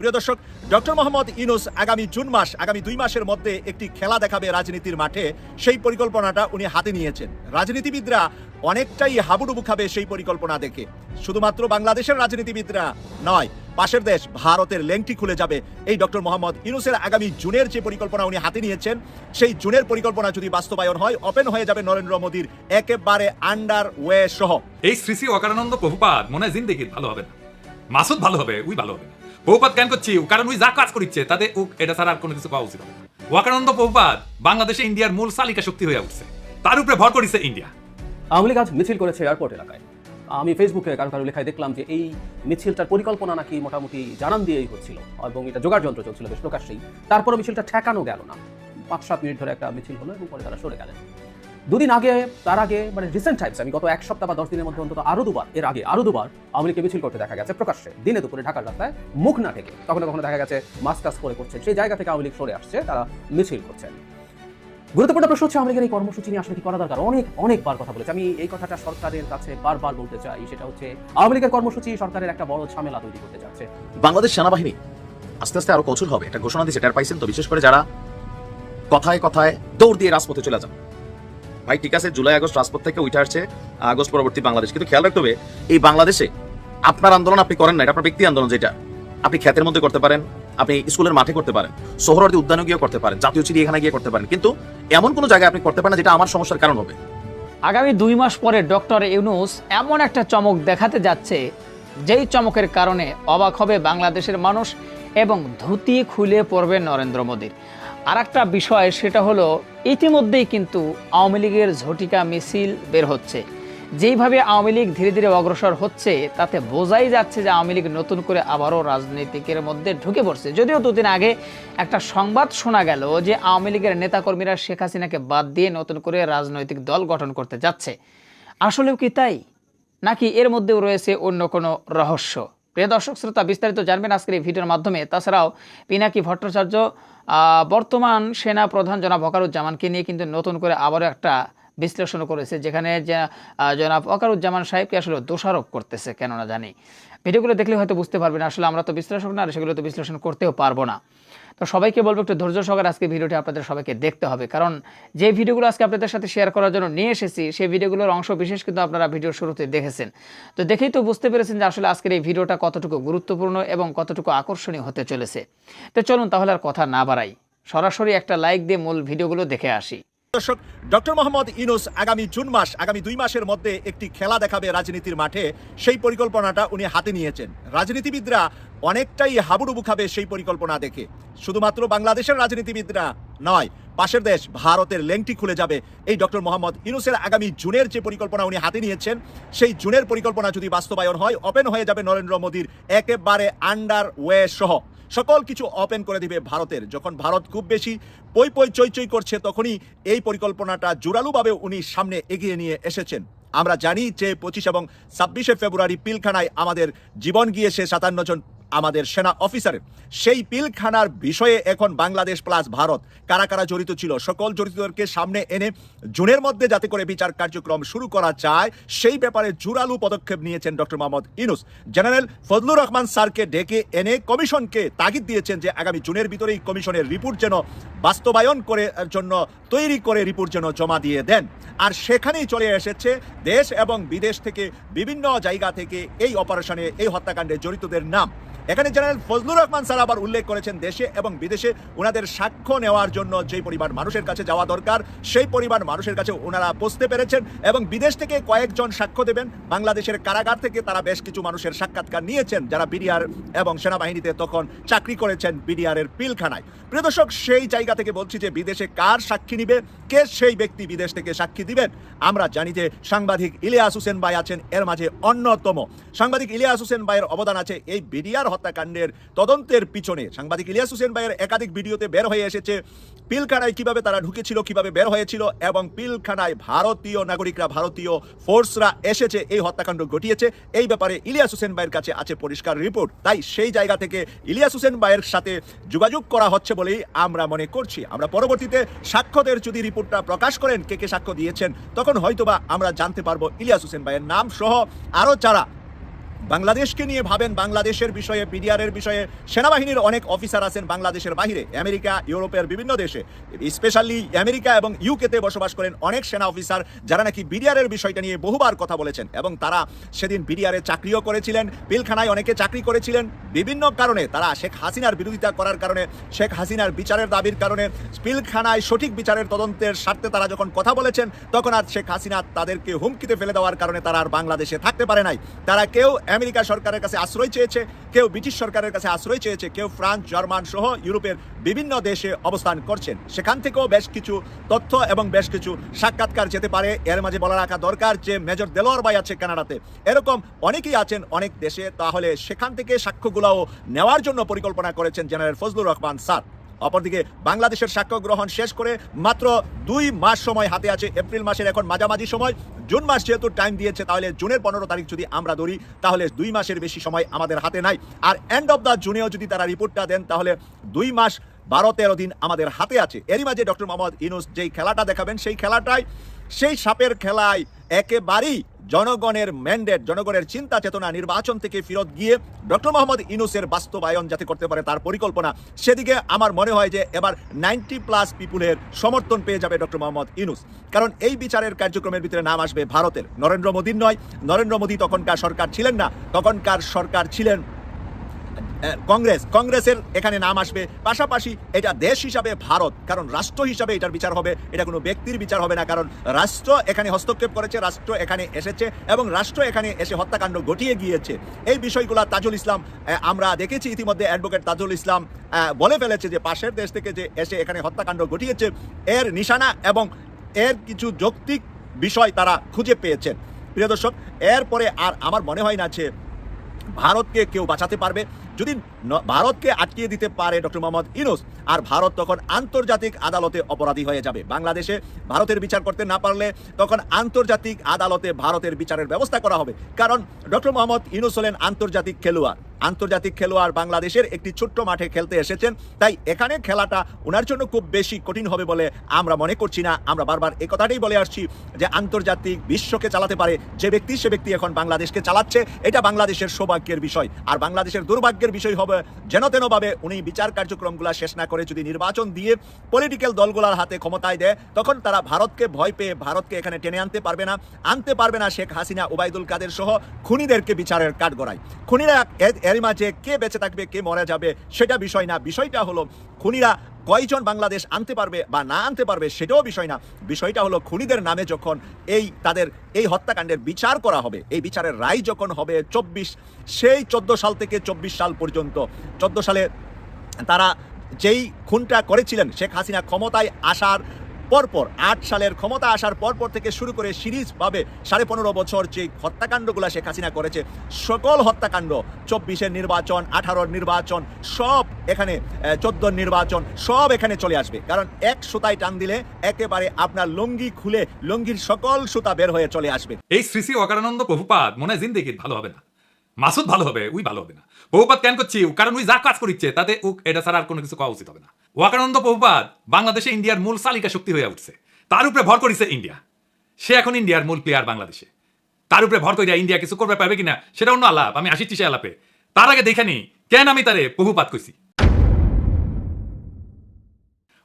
প্রিয় দর্শক, ডক্টর মোহাম্মদ ইউনূস আগামী জুন মাস, আগামী 2 মাসের মধ্যে একটি খেলা দেখাবে রাজনীতির মাঠে। সেই পরিকল্পনাটা উনি হাতে নিয়েছেন। রাজনীতিবিদরা অনেকটাই হাবুডুবু খাবে সেই পরিকল্পনা দেখে। শুধুমাত্র বাংলাদেশের রাজনীতিবিদরা নয়, পাশের দেশ ভারতের লেংটি খুলে যাবে এই ডক্টর মোহাম্মদ ইউনূসের আগামী জুনের যে পরিকল্পনা উনি হাতে নিয়েছেন, সেই জুনের পরিকল্পনা যদি বাস্তবায়ন হয়, ওপেন হয়ে যাবে নরেন্দ্র মোদীর একেবারে আন্ডারওয়ে সহ। এই শ্রী শ্রী অকারানন্দ প্রভুপাদ মনে হয় জিন্দেগি ভালো হবে না, মাসুদ ভালো হবে, উই ভালো হবে না। প্রভুপাদ কেন করছি? কারণ উই যা কাজ করিচ্ছে তাতে এটা ছাড়া আর কোনো কিছু পাওয়া উচিত হবে। অকারানন্দ প্রভুপাদ বাংলাদেশে ইন্ডিয়ার মূল চালিকা শক্তি হয়ে উঠছে, তার উপরে ভর করেছে ইন্ডিয়া। আওয়ামী লীগ আজ মিছিল করেছে এয়ারপোর্ট এলাকায়। আমি ফেসবুকে কারো লেখায় দেখলাম যে এই মিছিলটার পরিকল্পনা নাকি মোটামুটি জানান দিয়েই হচ্ছিল এবং এটা জোগাড় যন্ত্র চলছিল বেশ প্রকাশ্যেই। তারপরও মিছিলটা ঠেকানো গেল না। 5-7 মিনিট ধরে একটা মিছিল হলো এবং পরে তারা সরে গেলেন। দুদিন আগে, তার আগে মানে রিসেন্ট টাইমস, আমি গত 1 সপ্তাহ বা 10 দিনের মধ্যে অন্তত আরো দুবার আওয়ামী লীগকে মিছিল করতে দেখা গেছে প্রকাশ্যে, দিনে দুপুরে ঢাকার রাস্তায়, মুখ না ঢেকে। কখনো কখনো দেখা গেছে মাস্ক করে করছে। সেই জায়গা থেকে আওয়ামী লীগ সরে আসছে, তারা মিছিল করছে। গুরুত্বপূর্ণ প্রশ্ন হচ্ছে, আওয়ামী লীগের এই কর্মসূচি নিয়ে আসলে কি করা দরকার? অনেকবার কথা বলেছি আমি এই কথাটা, সরকারের কাছে বারবার বলতে চাই। সেটা হচ্ছে আওয়ামী লীগের কর্মসূচি সরকারের একটা বড় ঝামেলা তৈরি করতে যাচ্ছে। বাংলাদেশ সেনাবাহিনী আস্তে আস্তে আরো কঠোর হবে, একটা ঘোষণা দিয়েছে। টের পাইছেন তো? বিশেষ করে যারা কথায় কথায় দৌড় দিয়ে রাজপথে চলে যান। ভাই ঠিক আছে, জুলাই আগস্ট রাজপথ থেকে উঠে আসছে আগস্ট পরবর্তী বাংলাদেশ, কিন্তু খেয়াল রাখতে হবে এই বাংলাদেশে আপনার আন্দোলন আপনি করেন না, এটা আপনার ব্যক্তি আন্দোলন। যেটা আপনি ক্ষেতের মধ্যে করতে পারেন, আপনি স্কুলের মাঠে করতে পারেন, সোহরাওয়ার্দী উদ্যানে গিয়ে করতে পারেন, জাতীয় চিড়িয়াখানা গিয়ে করতে পারেন, কিন্তু এমন কোনো জায়গায় আপনি করতে পারেন না যেটা আমার সমস্যার কারণ হবে। আগামী 2 মাস পরে ডক্টর ইউনূস এমন একটা চমক দেখাতে যাচ্ছে, যেই চমকের কারণে অবাক হবে বাংলাদেশের মানুষ এবং ধুতি খুলে পড়বে নরেন্দ্র মোদীর। আর একটা বিষয়, সেটা হলো ইতিমধ্যেই কিন্তু আওয়ামী লীগের ঝটিকা মিছিল বের হচ্ছে। যেইভাবে আওয়ামী লীগ ধীরে ধীরে অগ্রসর হচ্ছে, তাতে বোঝাই যাচ্ছে যে আওয়ামী লীগ নতুন করে আবারও রাজনীতিকের মধ্যে ঢুকে পড়ছে। যদিও 2 দিন আগে একটা সংবাদ শোনা গেল যে আওয়ামী লীগের নেতাকর্মীরা শেখ হাসিনাকে বাদ দিয়ে নতুন করে রাজনৈতিক দল গঠন করতে যাচ্ছে। আসলেও কি তাই, নাকি এর মধ্যেও রয়েছে অন্য কোনো রহস্য? প্রিয় দর্শক শ্রোতা, বিস্তারিত জানবেন আজকের এই ভিডিওর মাধ্যমে। তাছাড়াও পিনাকি ভট্টাচার্য বর্তমান সেনা প্রধান জনাব ওয়াকারুজ্জামানকে নিয়ে কিন্তু নতুন করে আবারও একটা বিশ্লেষণ করেছে, যেখানে জনাব ওয়াকারুজ্জামান সাহেবকে আসলে দোষারোপ করতেছে। কেন না জানি, ভিডিওগুলো দেখলে হয়তো বুঝতে পারবেন। আসলে আমরা তো বিশ্লেষক না, আর সেগুলো তো বিশ্লেষণ করতেও পারবো না। তো সবাইকে বলবো একটু ধৈর্য সহকারে আজকে ভিডিওটি আপনাদের সবাইকে দেখতে হবে, কারণ যে ভিডিওগুলো আজকে আপনাদের সাথে শেয়ার করার জন্য নিয়ে এসেছি, সেই ভিডিওগুলোর অংশ বিশেষ কিন্তু আপনারা ভিডিওর শুরুতে দেখেছেন। তো দেখেই তো বুঝতে পেরেছেন যে আসলে আজকের এই ভিডিওটা কতটুকু গুরুত্বপূর্ণ এবং কতটুকু আকর্ষণীয় হতে চলেছে। তো চলুন তাহলে আর কথা না বাড়াই, সরাসরি একটা লাইক দিয়ে মূল ভিডিওগুলো দেখে আসি। দর্শক, ডক্টর মোহাম্মদ ইউনূস আগামী জুন মাস, আগামী 2 মাসের মধ্যে একটি খেলা দেখাবে রাজনীতির মাঠে। সেই পরিকল্পনাটা উনি হাতে নিয়েছেন। রাজনীতিবিদরা অনেকটাই হাবুডুবু খাবে সেই পরিকল্পনা দেখে। শুধুমাত্র বাংলাদেশের রাজনীতিবিদরা নয়, পাশের দেশ ভারতের লেংটি খুলে যাবে এই ডক্টর মোহাম্মদ ইউনূসের আগামী জুনের যে পরিকল্পনা উনি হাতে নিয়েছেন, সেই জুনের পরিকল্পনা যদি বাস্তবায়ন হয়, ওপেন হয়ে যাবে নরেন্দ্র মোদীর একেবারে আন্ডারওয়ে সহ। সকল কিছু ওপেন করে দিবে ভারতের। যখন ভারত খুব বেশি পই পই চই করছে, তখনই এই পরিকল্পনাটা জোরালোভাবে উনি সামনে এগিয়ে নিয়ে এসেছেন। আমরা জানি যে 25 এবং 26শে ফেব্রুয়ারি পিলখানায় আমাদের জীবন গিয়েছে 57 জন আমাদের সেনা অফিসারের। সেই পিলখানার বিষয়ে এখন বাংলাদেশ প্লাস ভারত কারা কারা জড়িত ছিল, সকল জড়িতদেরকে সামনে এনে জুনের মধ্যে যাতে করে বিচার কার্যক্রম শুরু করা যায়, সেই ব্যাপারে জোরালো পদক্ষেপ নিয়েছেন ডক্টর মোহাম্মদ ইউনূস। জেনারেল ফজলুর রহমান স্যারকে ডেকে এনে কমিশনকে তাগিদ দিয়েছেন যে আগামী জুনের ভিতরেই কমিশনের রিপোর্ট যেন বাস্তবায়ন করে জন্য তৈরি করে রিপোর্ট যেন জমা দিয়ে দেন। আর সেখানেই চলে এসেছে দেশ এবং বিদেশ থেকে, বিভিন্ন জায়গা থেকে এই অপারেশনে, এই হত্যাকাণ্ডে জড়িতদের নাম। এখানে জেনারেল ফজলুর রহমান স্যার আবার উল্লেখ করেছেন দেশে এবং বিদেশে ওনাদের সাক্ষ্য নেওয়ার জন্য যেই পরিবার মানুষের কাছে যাওয়া দরকার, সেই পরিবার মানুষের কাছে ওনারা পৌঁছতে পেরেছেন। এবং বিদেশ থেকে কয়েকজন সাক্ষ্য দেবেন। বাংলাদেশের কারাগার থেকে তারা বেশ কিছু মানুষের সাক্ষাৎকার নিয়েছেন, যারা বিডিআর এবং সেনাবাহিনীতে তখন চাকরি করেছেন, বিডিআরের পিলখানায়। প্রিয় দর্শক, সেই জায়গা থেকে বলছি যে বিদেশে কার সাক্ষী নিবে, কে সেই ব্যক্তি বিদেশ থেকে সাক্ষী দিবেন। আমরা জানি যে সাংবাদিক ইলিয়াস হোসেন ভাই আছেন এর মাঝে অন্যতম। সাংবাদিক ইলিয়াস হোসেন ভাইয়ের অবদান আছে এই বিডিআর হত্যাকাণ্ডের তদন্তের পিছনে। সাংবাদিক ইলিয়াস হোসেন ভাইয়ের একাধিক ভিডিওতে বের হয়ে এসেছে পিলখানায় কিভাবে তারা ঢুকেছিল, কিভাবে বের হয়েছিল, এবং পিলখানায় ভারতীয় নাগরিকরা, ভারতীয় ফোর্সরা এসেছে এই হত্যাকাণ্ড ঘটিয়েছে। এই ব্যাপারে ইলিয়াস হোসেন ভাইয়ের কাছে আছে পরিষ্কার রিপোর্ট। তাই সেই জায়গা থেকে ইলিয়াস হোসেন ভাইয়ের সাথে যোগাযোগ করা হচ্ছে বলেই আমরা মনে করছি। আমরা পরবর্তীতে সাক্ষ্যদের যদি রিপোর্টটা প্রকাশ করেন, কে কে সাক্ষ্য দিয়েছেন, তখন হয়তোবা আমরা জানতে পারবো ইলিয়াস হোসেন ভাইয়ের নাম সহ আরো যারা বাংলাদেশকে নিয়ে ভাবেন, বাংলাদেশের বিষয়ে, পিডিআরের বিষয়ে। সেনাবাহিনীর অনেক অফিসার আছেন বাংলাদেশের বাইরে, আমেরিকা, ইউরোপের বিভিন্ন দেশে, স্পেশালি আমেরিকা এবং ইউকেতে বসবাস করেন অনেক সেনা অফিসার, যারা নাকি বিডিআরের বিষয়টা নিয়ে বহুবার কথা বলেছেন এবং তারা সেদিন বিডিআরে চাকরিও করেছিলেন, পিলখানায় অনেকে চাকরি করেছিলেন। বিভিন্ন কারণে তারা শেখ হাসিনার বিরোধিতা করার কারণে, শেখ হাসিনার বিচারের দাবির কারণে, পিলখানায় সঠিক বিচারের তদন্তের স্বার্থে তারা যখন কথা বলেছেন, তখন আর শেখ হাসিনা তাদেরকে হুমকিতে ফেলে দেওয়ার কারণে তারা আর বাংলাদেশে থাকতে পারে নাই। তারা কেউ আমেরিকা সরকারের কাছে আশ্রয় চেয়েছে, কেউ ব্রিটিশ সরকারের কাছে আশ্রয় চেয়েছে, কেউ ফ্রান্স, জার্মান সহ ইউরোপের বিভিন্ন দেশে অবস্থান করছেন। সেখান থেকেও বেশ কিছু তথ্য এবং বেশ কিছু সাক্ষাৎকার যেতে পারে। এর মাঝে বলা রাখা দরকার যে মেজর দেলোয়ার ভাই আছে কানাডাতে, এরকম অনেকেই আছেন অনেক দেশে। তাহলে সেখান থেকে সাক্ষ্যগুলোও নেওয়ার জন্য পরিকল্পনা করেছেন জেনারেল ফজলুর রহমান স্যার। অপরদিকে বাংলাদেশের সাক্ষ্য গ্রহণ শেষ করে মাত্র 2 মাস সময় হাতে আছে। এপ্রিল মাসের এখন মাঝামাঝি সময়, জুন মাস যেহেতু টাইম দিয়েছে, তাহলে জুনের 15 তারিখ যদি আমরা ধরি, তাহলে 2 মাসের বেশি সময় আমাদের হাতে নাই। আর এন্ড অফ দ্য জুনেও যদি তারা রিপোর্টটা দেন, তাহলে 2 মাস 12-13 দিন আমাদের হাতে আছে। এরই মাঝে ডক্টর মোহাম্মদ ইউনূস যেই খেলাটা দেখাবেন, সেই খেলাটাই, সেই সাপের খেলায় একেবারেই জনগণের ম্যান্ডেট, জনগণের চিন্তা চেতনা নির্বাচন থেকে ফেরত গিয়ে ডক্টর মোহাম্মদ ইউনূসের বাস্তবায়ন যাতে করতে পারে তার পরিকল্পনা, সেদিকে আমার মনে হয় যে এবার 90+ পিপুলের সমর্থন পেয়ে যাবে ডক্টর মোহাম্মদ ইউনূস। কারণ এই বিচারের কার্যক্রমের ভিতরে নাম আসবে ভারতের, নরেন্দ্র মোদীর নয়। নরেন্দ্র মোদী তখনকার সরকার ছিলেন না, তখনকার সরকার ছিলেন কংগ্রেসের এখানে নাম আসবে। পাশাপাশি এটা দেশ হিসাবে ভারত, কারণ রাষ্ট্র হিসাবে এটার বিচার হবে, এটা কোনো ব্যক্তির বিচার হবে না। কারণ রাষ্ট্র এখানে হস্তক্ষেপ করেছে, রাষ্ট্র এখানে এসেছে এবং রাষ্ট্র এখানে এসে হত্যাকাণ্ড ঘটিয়ে গিয়েছে। এই বিষয়গুলো তাজুল ইসলাম, আমরা দেখেছি ইতিমধ্যে অ্যাডভোকেট তাজুল ইসলাম বলে ফেলেছে যে পাশের দেশ থেকে যে এসে এখানে হত্যাকাণ্ড ঘটিয়েছে, এর নিশানা এবং এর কিছু যৌক্তিক বিষয় তারা খুঁজে পেয়েছেন। প্রিয় দর্শক, এরপরে আর আমার মনে হয় না যে ভারতকে কেউ বাঁচাতে পারবে। যদি ভারতকে আটকিয়ে দিতে পারে ডক্টর মোহাম্মদ ইউনূস, আর ভারত তখন আন্তর্জাতিক আদালতে অপরাধী হয়ে যাবে। বাংলাদেশে ভারতের বিচার করতে না পারলে তখন আন্তর্জাতিক আদালতে ভারতের বিচারের ব্যবস্থা করা হবে। কারণ ডক্টর মোহাম্মদ ইউনূস হলেন আন্তর্জাতিক খেলোয়াড়। আন্তর্জাতিক খেলোয়াড় বাংলাদেশের একটি ছোট্ট মাঠে খেলতে এসেছেন, তাই এখানে খেলাটা ওনার জন্য খুব বেশি কঠিন হবে বলে আমরা মনে করছি না। আমরা বারবার এই কথাটাই বলে আসছি যে আন্তর্জাতিক বিশ্বকে চালাতে পারে যে ব্যক্তি, সে ব্যক্তি এখন বাংলাদেশকে চালাচ্ছে। এটা বাংলাদেশের সৌভাগ্যের বিষয়। আর বাংলাদেশের দুর্ভাগ্যের বিষয় হবে যেন তেনভাবে উনি বিচার কার্যক্রমগুলো শেষ না করে যদি নির্বাচন দিয়ে পলিটিক্যাল দলগুলোর হাতে ক্ষমতায় দেয়, তখন তারা ভারতকে ভয় পেয়ে ভারতকে এখানে টেনে আনতে পারবে না শেখ হাসিনা, ওবায়দুল কাদের সহ খুনিদেরকে বিচারের কাঠগড়ায়। খুনিরা এর মাঝে কে বেঁচে থাকবে, কে মরে যাবে, সেটা বিষয় না। বিষয়টা হলো খুনিরা কয়জন বাংলাদেশ আনতে পারবে বা না আনতে পারবে, সেটাও বিষয় না। বিষয়টা হলো খুনিদের নামে যখন তাদের এই হত্যাকাণ্ডের বিচার করা হবে, এই বিচারের রায় যখন হবে 14 সাল থেকে 24 সাল পর্যন্ত, 14 সালে তারা যেই খুনটা করেছিলেন, শেখ হাসিনা ক্ষমতায় আসার পরপর, 8 সালের ক্ষমতা আসার পরপর থেকে শুরু করে সিরিজভাবে 15.5 বছর যে হত্যাকাণ্ডগুলো শেখ হাসিনা করেছে, সকল হত্যাকাণ্ড, 24-এর নির্বাচন, 18-র নির্বাচন, সব এখানে 14-র নির্বাচন, সব এখানে চলে আসবে। কারণ এক সুতায় টান দিলে একেবারে আপনার লুঙ্গি খুলে লুঙ্গির সকল সুতা বের হয়ে চলে আসবে। এই শ্রী শ্রী অকারানন্দ প্রভুপাদ মনে হয় জিন্দেগির ভালো হবে না, মাসুদ ভালো হবে, উই ভালো হবে না। প্রভুপাদ কেন করছি, কারণ উই যা কাজ করিচ্ছে তাতে এটা ছাড়া আর কোনো কিছু করা উচিত হবে না। ওয়াকানন্দ প্রভুপাদ বাংলাদেশে ইন্ডিয়ার মূল চালিকা শক্তি হয়ে উঠছে, তার উপরে ভর করেছে ইন্ডিয়া। সে এখন ইন্ডিয়ার মূল প্লেয়ার বাংলাদেশে, তার উপরে ভর করে ইন্ডিয়া কিছু করবে পারবে কিনা সেটা অন্য আলাপ, আমি আসিচ্ছি সে আলাপে। তার আগে দেখে নি কেন আমি তারে প্রভুপাদ কইছি।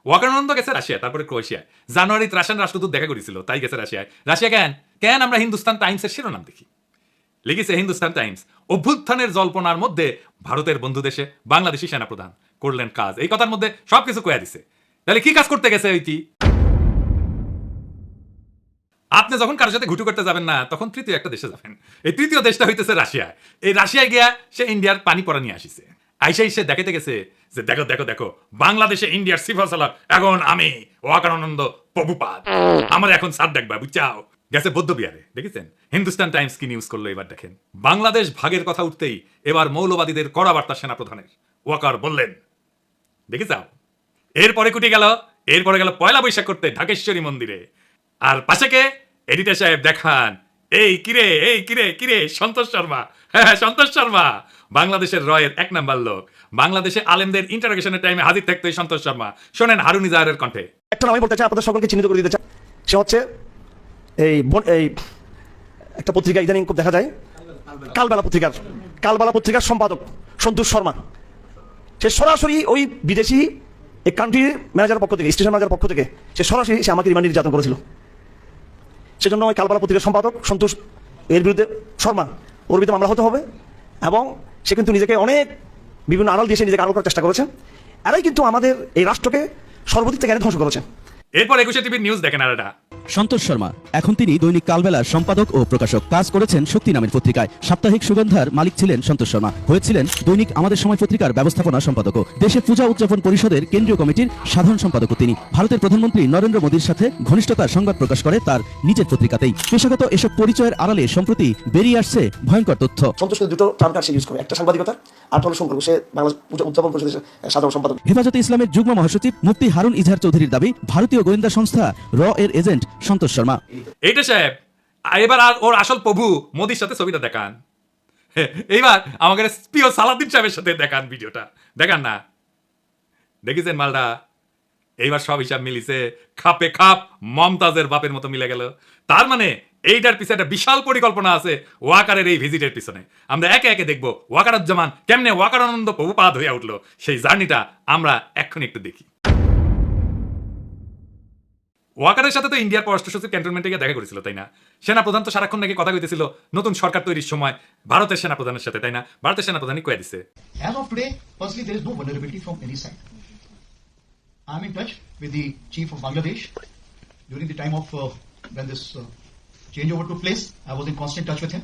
ওয়াকানন্দ গেছে রাশিয়া, তারপরে ক্রোয়েশিয়ায়। জানুয়ারিতে রাশিয়ান রাষ্ট্রদূত দেখা করেছিল, তাই গেছে রাশিয়ায়। রাশিয়া কেন আমরা হিন্দুস্তান টাইমসের শিরোনাম দেখি, লিখেছে হিন্দুস্তান টাইমস, অভ্যুত্থানের জল্পনার মধ্যে ভারতের বন্ধু দেশে বাংলাদেশি সেনাপ্রধান করলেন কাজ। এই কথার মধ্যে সবকিছু কয়া দিছে। তাহলে কি কাজ করতে গেছে ওইটি? আপনি যখন কারোর সাথে ঘুটু করতে যাবেন না, তখন তৃতীয় একটা দেশে যাবেন। এই তৃতীয় দেশটা হইতেছে রাশিয়া। এই রাশিয়ায় গিয়া সে ইন্ডিয়ার পানি পড়া নিয়ে আসিছে। আইসাই সে দেখাতে গেছে যে দেখো দেখো দেখো, বাংলাদেশে ইন্ডিয়ার সিফা সালার এখন আমি ওয়াকানন্দ প্রভুপাদ, আমার এখন সার দেখবা, বুঝছাও। গেছে বৌদ্ধ বিহারে, দেখেছেন হিন্দুস্তান টাইমস কি নিউজ করলো এবার দেখেন। বাংলাদেশ ভাগের কথা উঠতেই এবার মৌলবাদীদের কড়া বার্তা সেনাপ্রধানের। ওয়াকার বললেন, দেখে যাও। এরপরে কুটি গেল, এরপরে গেল পয়লা বৈশাখ করতে ঢাকেশ্বরী মন্দিরে। আর পাশে কে? এডিটর সাহেব দেখান, এই কিরে সন্তোষ শর্মা। হ্যাঁ, সন্তোষ শর্মা বাংলাদেশের রয়ের 1 নাম্বার লোক। বাংলাদেশে আলেমদের ইন্টারোগেশনের টাইমে হাজির থাকতো এই সন্তোষ শর্মা। শোনেন হারুন ইজাহারের কণ্ঠে। একটা নামই বলতে চাই, আপনাদের সকলকে চিহ্নিত করে দিতে চাই। সে হচ্ছে এই একটা পত্রিকা ইদানিং খুব দেখা যায়, কালবেলা পত্রিকার সম্পাদক সন্তোষ শর্মা, সে সরাসরি ওই বিদেশি এই কান্ট্রির ম্যানেজার পক্ষ থেকে, স্টেশন ম্যানেজার পক্ষ থেকে সে সরাসরি সে আমাকে রিমান্ড নির্যাতন করেছিল। সেজন্য ওই কালবেলা পত্রিকার সম্পাদক সন্তোষ এর বিরুদ্ধে শর্মা, ওর বিরুদ্ধে মামলা হতে হবে। এবং সে কিন্তু নিজেকে অনেক বিভিন্ন আড়াল দিয়ে নিজেকে আড়াল করার চেষ্টা করেছে। এরাই কিন্তু আমাদের এই রাষ্ট্রকে সর্বদিক থেকে ধ্বংস করেছে। এরপর 21 টিভির নিউজ দেখেন আর এটা সন্তোষ শর্মা এখন তিনি দৈনিক কালবেলার সম্পাদক ও প্রকাশক, কাজ করেছেন শক্তি নামের পত্রিকায়। সাপ্তাহিক সুগন্ধার মালিক ছিলেন সন্তোষ শর্মা, হয়েছিলেন দৈনিক আমাদের সময় পত্রিকার ব্যবস্থাপনা সম্পাদকও, দেশে পূজা উদযাপন পরিষদের কেন্দ্রীয় কমিটির সাধারণ সম্পাদকও তিনি। ভারতের প্রধানমন্ত্রী নরেন্দ্র মোদীর সাথে ঘনিষ্ঠতার সংবাদ প্রকাশ করে তার নিজের পত্রিকাতেই। পেশাগত এসব পরিচয়ের আড়ালে সম্প্রতি বেরিয়ে আসছে ভয়ঙ্কর তথ্য। সন্তোষ দুটো টার্ম কার্ড সে ইউজ করে, একটা সাংবাদিকতা আর হলো সম্পর্ক। সে বাংলা পূজা উদযাপন পরিষদের সাধারণ সম্পাদক। হেফাজতে ইসলামের যুগ্ম মহাসচিব মুফতি হারুন ইজহার চৌধুরীর দাবি, ভারতীয় গোয়েন্দা সংস্থা র এর এজেন্ট সন্তোষ শর্মা। এইটা সাহেব, এবার আর ওর আসল প্রভু মোদির সাথে ছবিটা দেখান। এইবার আমাকে প্রিয় সালাউদ্দিন সাহেবের সাথে দেখান, ভিডিওটা দেখান না। দেখেছেন মালটা? এইবার সব হিসাব মিলিছে, খাপে খাপ মমতাজের বাপের মতো মিলে গেল। তার মানে এইটার পিছনে একটা বিশাল পরিকল্পনা আছে ওয়াকারের এই ভিজিটের পিছনে। আমরা একে একে দেখবো ওয়াকারুজ্জামান কেমনে ওয়াকারানন্দ প্রভুপাদ হয়ে উঠলো, সেই জার্নিটা আমরা এক্ষুনি একটু দেখি। ওয়াকারের সাথে তো ইন্ডিয়ার পররাষ্ট্র সচিব ক্যান্টনমেন্টে গিয়ে দেখা করেছিল, তাই না? সেনাপ্রধান তো সারাক্ষণ নাকি কথা কইতেছিল নতুন সরকার তৈরির সময় ভারতের সেনাপ্রধানের সাথে, তাই না? ভারতের সেনাপ্রধানই কয়ে দিছে। As of today, firstly, there is no vulnerability from any side. I am in touch with the chief of Bangladesh during the time of when this changeover took place. I was in constant touch with him,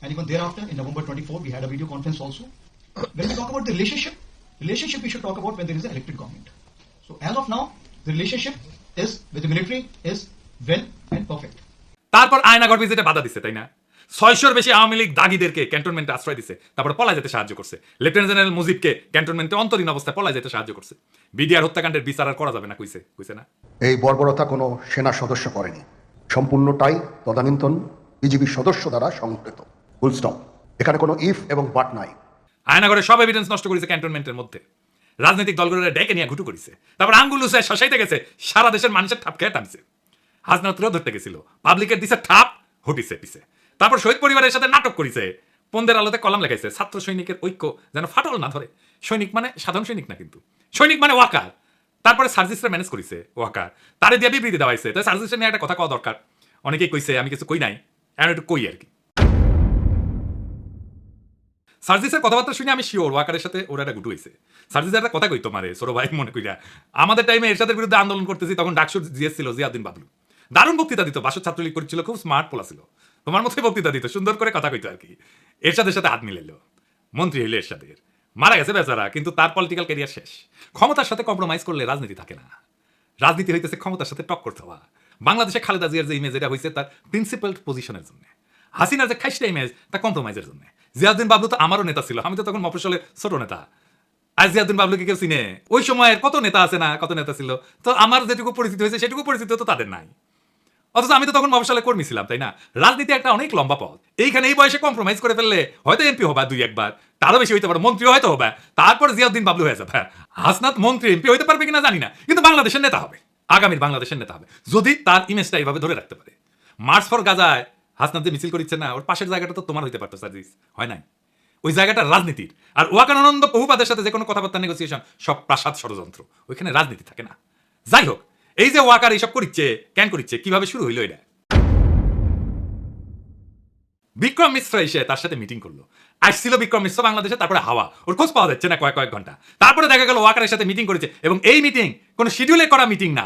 and even thereafter, in November 24, we had a video conference also. When we talk about the relationship we should talk about when there is an elected government. So, as of now, the relationship is with the military is well and perfect. তারপর আয়নাগর ভিজিটে বাধা দিচ্ছে, তাই না? 600-র বেশি আওয়ামী লীগ দাগিদেরকে ক্যান্টনমেন্টে আশ্রয় দিচ্ছে, তারপর পলায় যেতে সাহায্য করছে। লেফটেন্যান্ট জেনারেল মুজিবকে ক্যান্টনমেন্টে অন্তরীণ অবস্থায় পলায় যেতে সাহায্য করছে। বিডিআর হত্যাকাণ্ডের বিচার আর করা যাবে না কইছে না? এই বর্বরতা কোনো সেনা সদস্য করেনি, সম্পূর্ণটাই তদানীন্তন বিজিবির সদস্য দ্বারা সংঘটিত। Full stop. এখানে কোনো ইফ এবং বাট নাই। আয়নাগরে সব এভিডেন্স নষ্ট করেছে ক্যান্টনমেন্টের মধ্যে, রাজনৈতিক দলগুলোর ডেকে নিয়ে ঘুটু করেছে, তারপর আঙ্গুল উঁচায় শশাইতে গেছে, সারা দেশের মানুষের ঠাপ খেয়ে টানছে। হাসনাতরাও ধরতে গেছিল, পাবলিকের দিছে ঠাপ, হটিছে পিছে। তারপর শহীদ পরিবারের সাথে নাটক করেছে, পন্দের আলোতে কলাম লেখাইছে, ছাত্র সৈনিকের ঐক্য যেন ফাটল না ধরে। সৈনিক মানে সাধারণ সৈনিক না, কিন্তু সৈনিক মানে ওয়াকার। তারপরে সার্জিসরা ম্যানেজ করেছে ওয়াকার, তারে দিয়ে বিবৃতি দেওয়াইছে। তাই সার্জিসরা নিয়ে একটা কথা কওয়া দরকার। অনেকেই কইছে আমি কিছু কই নাই, এখন একটু কই আর কি। সার্জিসের কথাবার্তা শুনে আমি শিওর ওয়াকারের সাথে ওরা একটা গুটু হয়েছে। সার্জিস একটা কথা কইতো মারে ছোট ভাই মনে কইরা, আমাদের টাইমে এরশাদের বিরুদ্ধে আন্দোলন করতেছি, তখন ডাকসুর জিএস ছিল জিয়াউদ্দিন বাবলু, দারুণ বক্তৃতা দিত, বাসুর ছাত্রলীগ করেছিল, খুব স্মার্ট পোলা ছিল, তোমার মতোই বক্তৃতা দিত, সুন্দর করে কথা কইতো আর কি। এরশাদের সাথে হাত মিলাইলো, মন্ত্রী হইলো এরশাদের, মারা গেছে বেচারা, কিন্তু তার পলিটিক্যাল ক্যারিয়ার শেষ। ক্ষমতার সাথে কম্প্রোমাইজ করলে রাজনীতি থাকে না, রাজনীতি হইতেছে ক্ষমতার সাথে টক্কর দেওয়া। বাংলাদেশে খালেদা জিয়ার যে ইমেজ, এটা হয়েছে তার প্রিন্সিপাল পজিশনের জন্য। হাসিনার যে খাইস্টা ইমেজ, তা কম্প্রোমাইজের জন্য। জিয়াউদ্দিন বাবলু তো আমারও নেতা ছিল, আমি তো তখন মফস্বলের ছোট নেতা। আর জিয়াউদ্দিন বাবলুকে কেউ চিনে? ওই সময়ের কত নেতা আছে না, কত নেতা ছিল, তো আমার যেটুকু পরিচিতি হয়েছে সেটুকু পরিচিতি তো তাদের নাই। অথচ আমি তো তখন মফস্বলে কর্মী ছিলাম, তাই না? রাজনীতি একটা অনেক লম্বা পথ। এইখানে এই বয়সে কম্প্রোমাইজ করে ফেললে হয়তো এমপি হবা 2-1 তারও বেশি হইতে পারে, মন্ত্রী হয়তো হবে, তারপর জিয়াউদ্দিন বাবলু হয়ে যাবে। হাসনাত মন্ত্রী এমপি হইতে পারবে কিনা জানি না, কিন্তু বাংলাদেশের নেতা হবে, আগামীর বাংলাদেশের নেতা হবে, যদি তার ইমেজটা এইভাবে ধরে রাখতে পারে। মার্চ ফর গাজায় হাসনাত যে মিছিল করিচ্ছে না, ওর পাশের জায়গাটা তো তোমার হইতে পারতো সার্জিস, হয় নাই? ওই জায়গাটা রাজনীতির। আর ওয়াকারানন্দ প্রভুপাদের সাথে যে কোনো কথাবার্তা নেগোসিয়েশন সব প্রাসাদ ষড়যন্ত্র, ওইখানে রাজনীতি থাকে না। যাই হোক, এই যে ওয়াকার এইসব করিচ্ছে, কেন করিচ্ছে, কিভাবে শুরু হইলো এটা? বিক্রম মিশ্র এসে তার সাথে মিটিং করলো, আসছিল বিক্রম মিশ্র বাংলাদেশে, তারপরে হাওয়া, ওর খোঁজ পাওয়া যাচ্ছে না কয়েক ঘন্টা। তারপরে দেখা গেল ওয়াকারের সাথে মিটিং করেছে, এবং এই মিটিং কোনো শিডিউলে করা মিটিং না,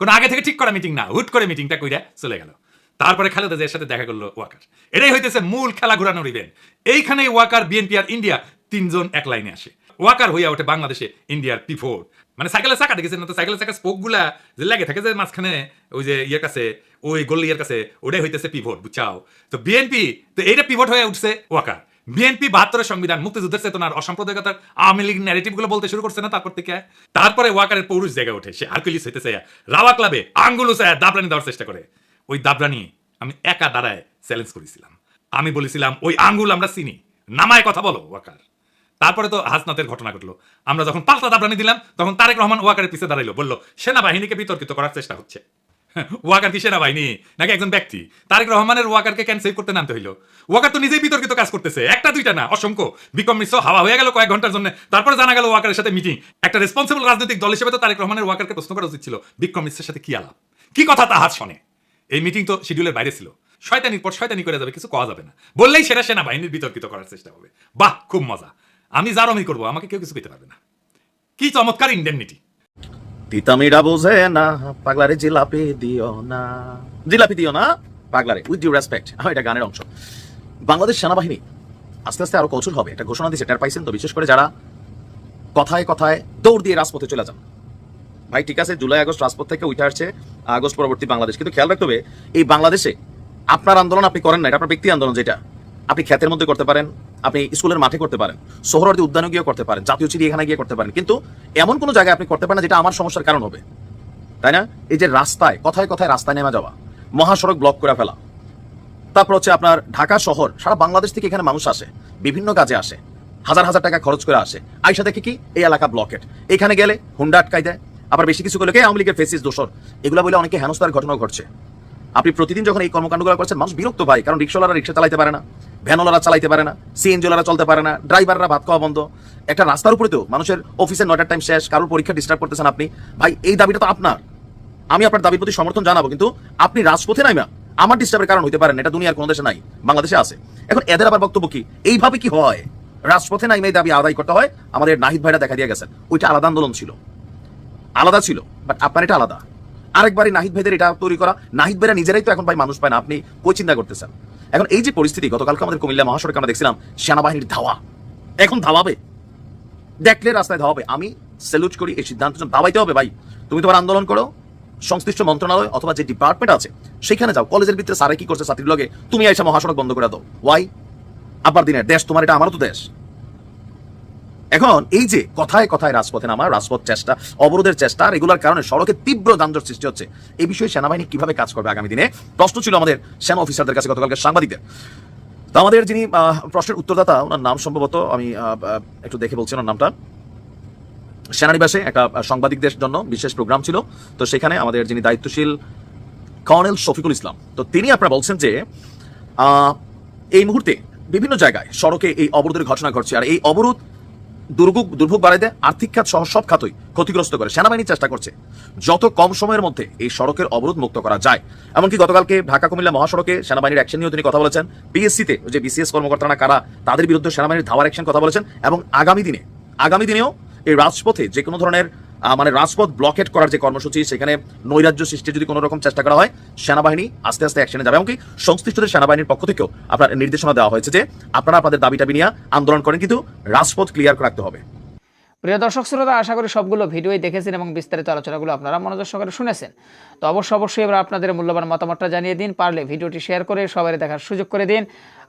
কোনো আগে থেকে ঠিক করা মিটিং না, হুট করে মিটিংটা কইরা চলে গেল। তারপরে খালেদা জিয়ার সাথে দেখা করলো ওয়াকার। এটাই হইতেছে মূল খেলা ঘুরানোর ইভেন্ট। এইখানেই ওয়াকার, বিএনপি আর ইন্ডিয়া তিনজন এক লাইনে আসে। ওয়াকার হইয়া ওঠে বাংলাদেশে ইন্ডিয়ার পিভট। মানে সাইকেলের চাকা দেখেছেন না তো, সাইকেলের চাকা স্পোক গুলা যে লেগে থাকে যে মাঝখানে, ওই যে ইয়ের কাছে, ওই গোল্লিয়ার কাছে, ওটাই হইতেছে পিভট, বুঝাও তো। বিএনপি তো এইটা পিভট হয়ে উঠছে ওয়াকার। বিএনপি 72-এর সংবিধান, মুক্তিযুদ্ধের চেতনার, অসাম্প্রদায়িকতার, আওয়ামী লীগ ন্যারেটিভ গুলো বলতে শুরু করছে না তারপর থেকে। তারপরে ওয়াকারের পৌরুষ জায়গা ওঠে, সে হারকুলিস হইতেছে, রাওয়া ক্লাবে আঙ্গুল উঁচায় দাবরানি দেওয়ার চেষ্টা করে। ওই দাবরানি আমি একা দাঁড়ায় চ্যালেঞ্জ করেছিলাম, আমি বলেছিলাম ওই আঙ্গুল আমরা চিনি, নামায় কথা বলো ওয়াকার। তারপরে তো হাসনাতের ঘটনা ঘটলো, আমরা যখন পাল্টা দাবরানি দিলাম, তখন তারেক রহমান ওয়াকারের পিছে দাঁড়াইলো, বললো সেনাবাহিনীকে বিতর্কিত করার চেষ্টা হচ্ছে। ওয়াকার কি সেনাবাহিনী নাকি একজন ব্যক্তি? তারেক রহমানের ওয়াকারকে কেন সেভ করতে নামতে হইলো? ওয়াকার তো নিজেই বিতর্কিত কাজ করতেছে, একটা দুইটা না, অসংখ্য। বিক্রম মিশ্র হাওয়া হয়ে গেল কয়েক ঘন্টার জন্য, তারপরে জানা গেল ওয়াকারের সাথে মিটিং। একটা রেসপন্সিবল রাজনৈতিক দল হিসেবে তো তারেক রহমানের ওয়াকারকে প্রশ্ন করা উচিত ছিল, বিক্রম মিশ্রের সাথে কি আলাপ, কি কথা তাহার শোনে। এই মিটিং তো শিডিউলের বাইরে ছিল। শয়তানির পর শয়তানি করে যাবে, কিছু কওয়া যাবে না, বললেই সেটা সেনাবাহিনীর বিতর্কিত করার চেষ্টা হবে। বাহ, খুব মজা। আমি যার আমি করবো, আমাকে কেউ কিছু পেতে পারবে না। কি চমৎকার ইন্ডেমনিটি। তিতামিরা বোঝে না পাগলারে জিলাপি দিও না, জিলাপি দিও না পাগলারে, উইথ ডিউ রেসপেক্ট। এটা গানের অংশ। বাংলাদেশ সেনাবাহিনী আস্তে আস্তে আরো কঠোর হবে, একটা ঘোষণা দিয়েছে, টের পাইছেন তো? বিশেষ করে যারা কথায় কথায় দৌড় দিয়ে রাজপথে চলে যান। ভাই ঠিক আছে, জুলাই আগস্ট রাজপথ থেকে উঠে আসছে আগস্ট পরবর্তী বাংলাদেশ, কিন্তু খেয়াল রাখতে হবে এই বাংলাদেশে আপনার আন্দোলন আপনি করেন না, এটা আপনার ব্যক্তি আন্দোলন, যেটা আপনি ক্ষেতের মধ্যে করতে পারেন, আপনি স্কুলের মাঠে করতে পারেন, সোহরাওয়ার্দী উদ্যানে গিয়ে করতে পারেন, জাতীয় চিড়িয়াখানায় গিয়ে করতে পারেন, কিন্তু এমন কোনো জায়গায় আপনি করতে পারেন না যেটা আমার সমস্যার কারণ হবে, তাই না? এই যে রাস্তায় কথায় কথায় রাস্তায় নেমে যাওয়া, মহাসড়ক ব্লক করে ফেলা, তারপর হচ্ছে আপনার ঢাকা শহর, সারা বাংলাদেশ থেকে এখানে মানুষ আসে, বিভিন্ন কাজে আসে, হাজার হাজার টাকা খরচ করে আসে, আইসা দেখে কি এই এলাকা ব্লকেট, এখানে গেলে হুন্ডা আটকাই দেয়, আবার বেশি কিছু করলে আওয়ামী লীগের ফেসিস দোষর, এগুলো বলে অনেকে হেনস্থার ঘটনাও ঘটছে। আপনি প্রতিদিন যখন এই কর্মকাণ্ডগুলো করছেন, মানুষ বিরক্ত ভাই, কারণ রিক্সাওয়ালারা রিক্সা চালাইতে পারে না, ভ্যানওয়ালারা চালাইতে পারে না, সিএনজিওয়ালারা চলতে পারে না, ড্রাইভাররা ভাত খাওয়া বন্ধ। একটা রাস্তার উপরে তো মানুষের অফিসের 9টার টাইম শেষ, কারোর পরীক্ষা ডিস্টার্ব করতেছেন আপনি। ভাই এই দাবিটা তো আপনার, আমি আপনার দাবির প্রতি সমর্থন জানাবো, কিন্তু আপনি রাজপথে নাইমা আমার ডিস্টার্বের কারণ হইতে পারেন, এটা দুনিয়ার কোনো দেশে নাই, বাংলাদেশে আছে। এখন এদের আবার বক্তব্য কি, এইভাবে কি হয় রাজপথে নাইমা এই দাবি আদায় করতে হয়? আমাদের নাহিদ ভাইরা দেখা দিয়ে গেছেন, ওইটা আলাদা আন্দোলন ছিল, আলাদা ছিল, বাট আপনার এটা আলাদা। আরেকবারই নাহিদ ভাইদের এটা তৈরি করা, নাহিদ ভাইরা নিজেরাই তো এখন ভাই মানুষ পায় না, আপনি কই চিন্তা করতেছেন? এখন এই যে পরিস্থিতি, গতকালকে আমাদের কুমিল্লা মহাসড়কে আমরা দেখছিলাম সেনাবাহিনীর ধাওয়া, এখন ধাওয়াবে, দেখলে রাস্তায় ধাওয়াবে। আমি স্যালুট করি এই সিদ্ধান্ত, ধাওয়াইতে হবে ভাই। তুমি তোমার আন্দোলন করো, সংশ্লিষ্ট মন্ত্রণালয় অথবা যে ডিপার্টমেন্ট আছে সেখানে যাও, কলেজের ভিতরে স্যারে কি করছে ছাত্রীর লগে, তুমি এসে মহাসড়ক বন্ধ করে দাও। ওয়াই? আবার দিনের দেশ তোমার, এটা আমারও তো দেশ। এখন এই যে কথায় কথায় রাজপথে নামা, রাজপথ চেষ্টা, অবরোধের চেষ্টা, আর এগুলোর কারণে সড়কে তীব্র যানজট সৃষ্টি হচ্ছে, এই বিষয়ে সেনাবাহিনী কিভাবে কাজ করবে আগামী দিনে, প্রশ্ন ছিল আমাদের সেনা অফিসারদের কাছে গতকালকে সাংবাদিকদের। তো আমাদের যিনি প্রশ্নের উত্তরদাতা, ওনার নাম সম্ভবত আমি একটু দেখে বলছি ওনার নামটা, সেনানিবাসে একটা সাংবাদিকদের জন্য বিশেষ প্রোগ্রাম ছিল, তো সেখানে আমাদের যিনি দায়িত্বশীল কর্নেল শফিকুল ইসলাম, তো তিনি আপনারা বলছেন যে এই মুহূর্তে বিভিন্ন জায়গায় সড়কে এই অবরোধের ঘটনা ঘটছে, আর এই অবরোধ দুর্ভোগ বাড়াই দেয়, আর্থিক খাত সহ সব খাতই ক্ষতিগ্রস্ত করে। সেনাবাহিনী চেষ্টা করছে যত কম সময়ের মধ্যে এই সড়কের অবরোধ মুক্ত করা যায়। এমনকি গতকালকে ঢাকা কুমিল্লা মহাসড়কে সেনাবাহিনীর অ্যাকশন নিয়েও তিনি কথা বলেছেন, পিএসসিতে যে বিসিএস কর্মকর্তারা কারা, তাদের বিরুদ্ধে সেনাবাহিনীর ধাওয়ার অ্যাকশন কথা বলেছেন, এবং আগামী দিনেও এই রাজপথে যে কোনো ধরনের মানে রাজপথ ব্লকেট করার যে কর্মসূচি, সেখানে নৈরাজ্য সৃষ্টির যদি কোনো রকম চেষ্টা করা হয়, সেনাবাহিনী আস্তে আস্তে অ্যাকশনে যাবে। এমনকি সংশ্লিষ্টদের সেনাবাহিনীর পক্ষ থেকেও আপনার নির্দেশনা দেওয়া হয়েছে যে আপনারা আপনাদের দাবি টাবি নিয়ে আন্দোলন করেন, কিন্তু রাজপথ ক্লিয়ার রাখতে হবে। প্রিয় দর্শক শ্রোতা, আশা করি সবগুলো ভিডিওই দেখেছেন এবং বিস্তারিত আলোচনাগুলো আপনারা মনোযোগ সহকারে শুনেছেন। তো অবশ্যই এবার আপনাদের মূল্যবান মতামতটা জানিয়ে দিন, পারলে ভিডিওটি শেয়ার করে সবাই দেখার সুযোগ করে দিন।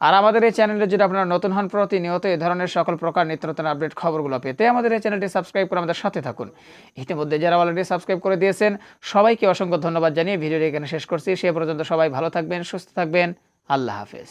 আর আমাদের এই চ্যানেলে যদি আপনারা নতুন হন, প্রতিনিয়ত এই ধরনের সকল প্রকার নিত্য নতুন আপডেট খবরগুলো পেতে আমাদের এই চ্যানেলটি সাবস্ক্রাইব করে আমাদের সাথে থাকুন। ইতিমধ্যে যারা অলরেডি সাবস্ক্রাইব করে দিয়েছেন সবাইকে অসংখ্য ধন্যবাদ জানিয়ে ভিডিওটি এখানে শেষ করছি। সে পর্যন্ত সবাই ভালো থাকবেন, সুস্থ থাকবেন। আল্লাহ হাফেজ।